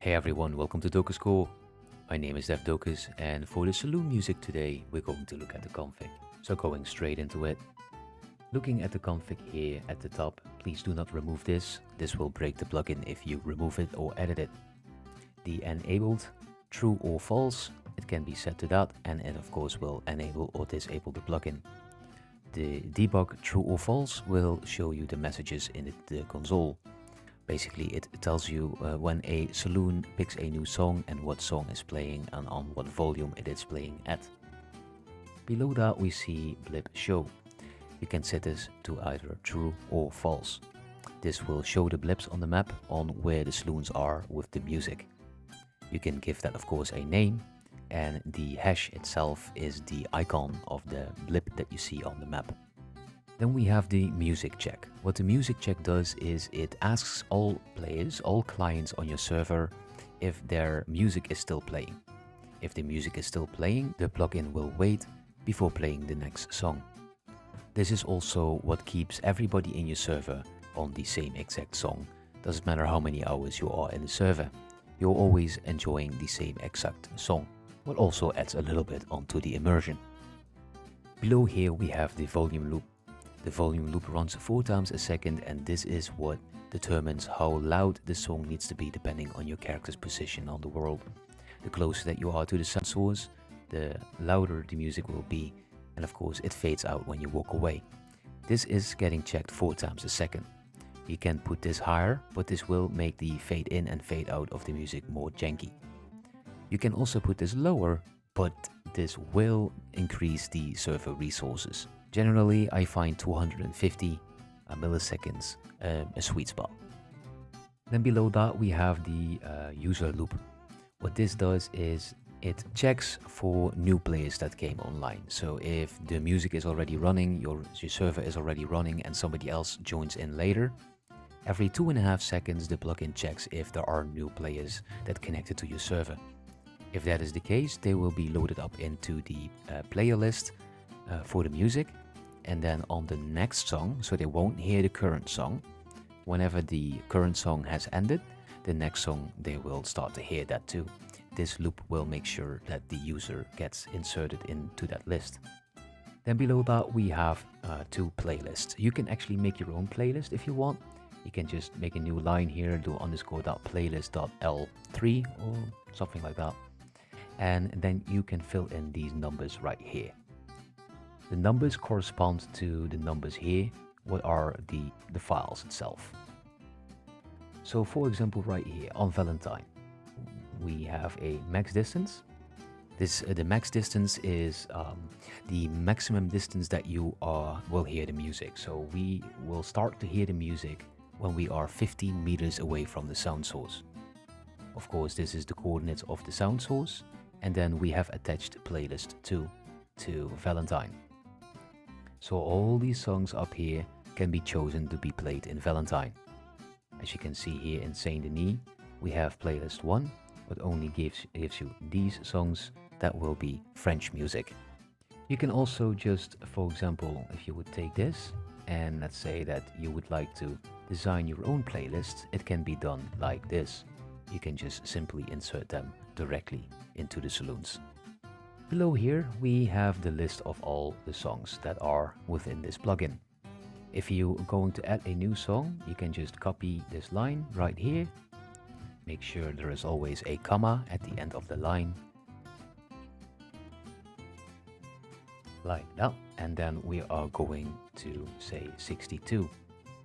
Hey everyone, welcome to DokusCore. My name is Dokus, and for the Saloon Music today, we're going to look at the config. So going straight into it. Looking at the config here at the top, please do not remove this. This will break the plugin if you remove it or edit it. The enabled, true or false, it can be set to that, and it of course will enable or disable the plugin. The debug true or false will show you the messages in the console. Basically, it tells you when a saloon picks a new song and what song is playing and on what volume it is playing at. Below that we see blip show. You can set this to either true or false. This will show the blips on the map on where the saloons are with the music. You can give that of course a name, and the hash itself is the icon of the blip that you see on the map. Then we have the music check. What the music check does is it asks all players, all clients on your server, if their music is still playing. If the music is still playing, the plugin will wait before playing the next song. This is also what keeps everybody in your server on the same exact song. Doesn't matter how many hours you are in the server, you're always enjoying the same exact song, what also adds a little bit onto the immersion. Below here we have the volume loop. The volume loop runs 4 times a second, and this is what determines how loud the song needs to be depending on your character's position on the world. The closer that you are to the sound source, the louder the music will be, and of course it fades out when you walk away. This is getting checked 4 times a second. You can put this higher, but this will make the fade in and fade out of the music more janky. You can also put this lower, but this will increase the server resources. Generally, I find 250 milliseconds a sweet spot. Then below that we have the user loop. What this does is it checks for new players that came online. So if the music is already running, your server is already running, and somebody else joins in later, every 2.5 seconds the plugin checks if there are new players that connected to your server. If that is the case, they will be loaded up into the player list for the music, and then on the next song, so they won't hear the current song. Whenever the current song has ended, the next song they will start to hear that too. This loop will make sure that the user gets inserted into that list. Then below that we have 2 playlists. You can actually make your own playlist if you want. You can just make a new line here, do _playlist.l3 or something like that. And then you can fill in these numbers right here. The numbers correspond to the numbers here, what are the files itself. So for example right here on Valentine, we have a max distance. The max distance is the maximum distance that you will hear the music. So we will start to hear the music when we are 15 meters away from the sound source. Of course, this is the coordinates of the sound source, and then we have attached playlist 2 to Valentine. So all these songs up here can be chosen to be played in Valentine. As you can see here in Saint Denis, we have playlist 1, but only gives you these songs that will be French music. You can also just, for example, if you would take this, and let's say that you would like to design your own playlist, it can be done like this. You can just simply insert them directly into the saloons. Below here we have the list of all the songs that are within this plugin. If you're going to add a new song, you can just copy this line right here. Make sure there is always a comma at the end of the line. Like that. And then we are going to say 62.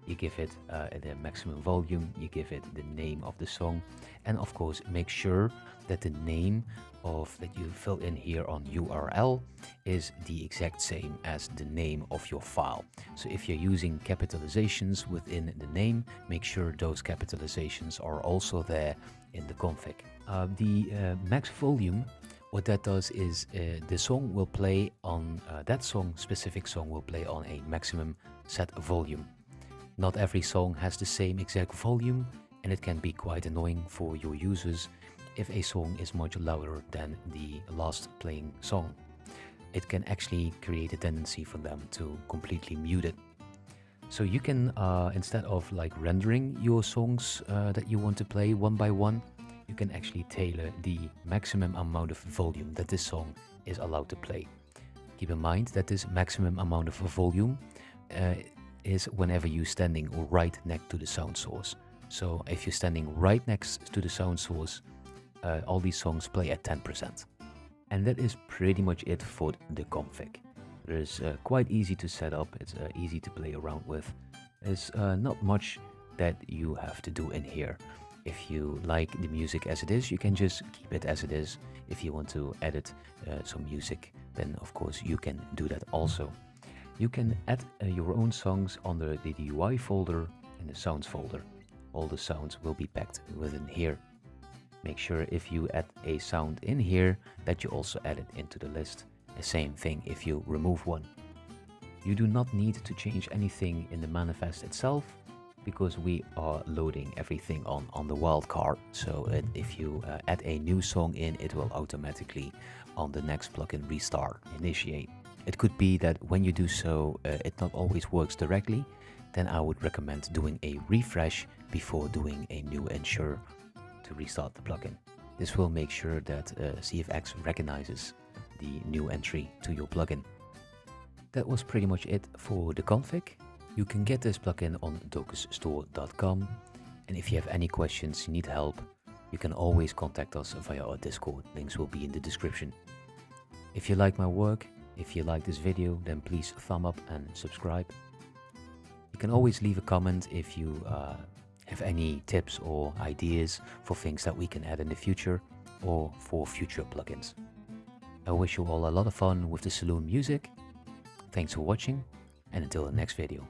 You give it the maximum volume, you give it the name of the song, and of course make sure that the name that you fill in here on URL is the exact same as the name of your file. So if you're using capitalizations within the name, make sure those capitalizations are also there in the config. The max volume, what that does is the song will play on, specific song will play on a maximum set volume. Not every song has the same exact volume, and it can be quite annoying for your users if a song is much louder than the last playing song. It can actually create a tendency for them to completely mute it. So you can, instead of like rendering your songs that you want to play one by one, you can actually tailor the maximum amount of volume that this song is allowed to play. Keep in mind that this maximum amount of volume is whenever you're standing right next to the sound source. So if you're standing right next to the sound source, all these songs play at 10%. And that is pretty much it for the config. It is quite easy to set up, it's easy to play around with. There's not much that you have to do in here. If you like the music as it is, you can just keep it as it is. If you want to edit some music, then of course you can do that also. You can add your own songs under the UI folder and the sounds folder. All the sounds will be packed within here. Make sure if you add a sound in here that you also add it into the list. The same thing if you remove one. You do not need to change anything in the manifest itself because we are loading everything on the wildcard. So if you add a new song in, it will automatically on the next plugin restart, initiate. It could be that when you do so, it not always works directly. Then I would recommend doing a refresh before doing a new ensure to restart the plugin. This will make sure that CFX recognizes the new entry to your plugin. That was pretty much it for the config. You can get this plugin on DokusStore.com, and if you have any questions, need help, you can always contact us via our Discord. Links will be in the description. If you like my work, if you like this video, then please thumb up and subscribe. You can always leave a comment if you have any tips or ideas for things that we can add in the future or for future plugins. I wish you all a lot of fun with the Saloon Music. Thanks for watching, and until the next video.